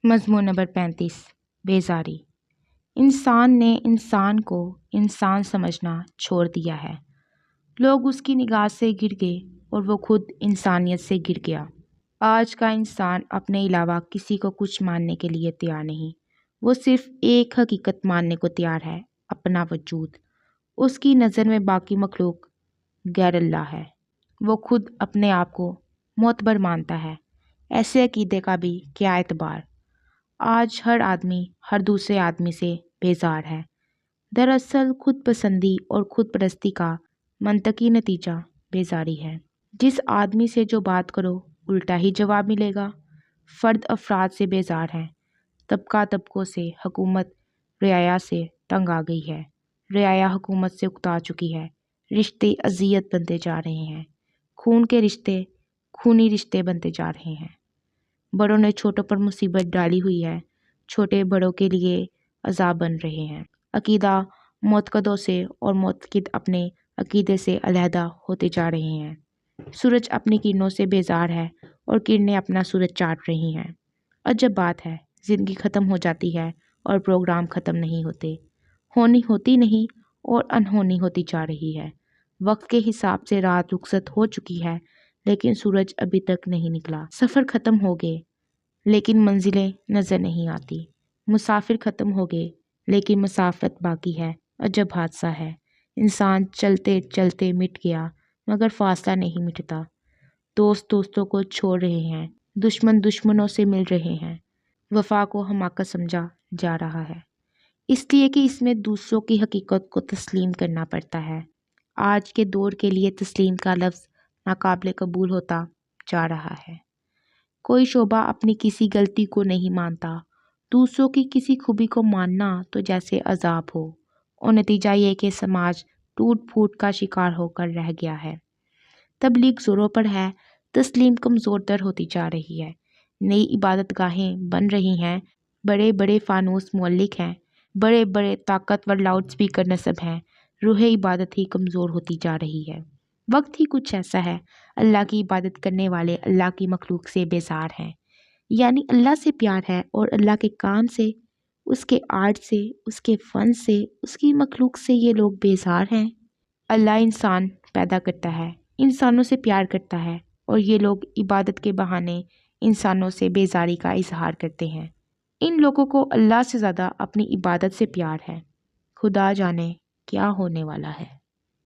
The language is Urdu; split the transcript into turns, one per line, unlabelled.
مضمون نمبر 35 بیزاری۔ انسان نے انسان کو انسان سمجھنا چھوڑ دیا ہے۔ لوگ اس کی نگاہ سے گر گئے اور وہ خود انسانیت سے گر گیا۔ آج کا انسان اپنے علاوہ کسی کو کچھ ماننے کے لیے تیار نہیں۔ وہ صرف ایک حقیقت ماننے کو تیار ہے، اپنا وجود۔ اس کی نظر میں باقی مخلوق غیر اللہ ہے۔ وہ خود اپنے آپ کو معتبر مانتا ہے۔ ایسے عقیدے کا بھی کیا اعتبار؟ آج ہر آدمی ہر دوسرے آدمی سے بیزار ہے۔ دراصل خود پسندی اور خود پرستی کا منطقی نتیجہ بیزاری ہے۔ جس آدمی سے جو بات کرو الٹا ہی جواب ملے گا۔ فرد افراد سے بیزار ہیں۔ طبقہ طبقوں سے، حکومت رعایا سے تنگ آ گئی ہے۔ رعایا حکومت سے اکتا چکی ہے۔ رشتے اذیت بنتے جا رہے ہیں۔ خون کے رشتے خونی رشتے بنتے جا رہے ہیں۔ بڑوں نے چھوٹوں پر مصیبت ڈالی ہوئی ہے، چھوٹے بڑوں کے لیے عذاب بن رہے ہیں۔ عقیدہ معتقدوں سے اور معتقد اپنے عقیدے سے علیحدہ ہوتے جا رہے ہیں۔ سورج اپنی کرنوں سے بیزار ہے اور کرنیں اپنا سورج چاٹ رہی ہیں۔ عجب بات ہے، زندگی ختم ہو جاتی ہے اور پروگرام ختم نہیں ہوتے۔ ہونی ہوتی نہیں اور انہونی ہوتی جا رہی ہے۔ وقت کے حساب سے رات رخصت ہو چکی ہے لیکن سورج ابھی تک نہیں نکلا۔ سفر ختم ہو گئے لیکن منزلیں نظر نہیں آتی۔ مسافر ختم ہو گئے لیکن مسافت باقی ہے۔ عجب حادثہ ہے، انسان چلتے چلتے مٹ گیا مگر فاصلہ نہیں مٹتا۔ دوست دوستوں کو چھوڑ رہے ہیں، دشمن دشمنوں سے مل رہے ہیں۔ وفا کو حماقت سمجھا جا رہا ہے، اس لیے کہ اس میں دوسروں کی حقیقت کو تسلیم کرنا پڑتا ہے۔ آج کے دور کے لیے تسلیم کا لفظ ناقابل قبول ہوتا جا رہا ہے۔ کوئی شعبہ اپنی کسی غلطی کو نہیں مانتا۔ دوسروں کی کسی خوبی کو ماننا تو جیسے عذاب ہو، اور نتیجہ یہ کہ سماج ٹوٹ پھوٹ کا شکار ہو کر رہ گیا ہے۔ تبلیغ زوروں پر ہے، تسلیم کمزور تر ہوتی جا رہی ہے۔ نئی عبادت گاہیں بن رہی ہیں، بڑے بڑے فانوس معلق ہیں، بڑے بڑے طاقتور لاؤڈ سپیکر نصب ہیں، روح عبادت ہی کمزور ہوتی جا رہی ہے۔ وقت ہی کچھ ایسا ہے، اللہ کی عبادت کرنے والے اللہ کی مخلوق سے بیزار ہیں۔ یعنی اللہ سے پیار ہے اور اللہ کے کام سے، اس کے آرٹ سے، اس کے فن سے، اس کی مخلوق سے یہ لوگ بیزار ہیں۔ اللہ انسان پیدا کرتا ہے، انسانوں سے پیار کرتا ہے اور یہ لوگ عبادت کے بہانے انسانوں سے بیزاری کا اظہار کرتے ہیں۔ ان لوگوں کو اللہ سے زیادہ اپنی عبادت سے پیار ہے۔ خدا جانے کیا ہونے والا ہے۔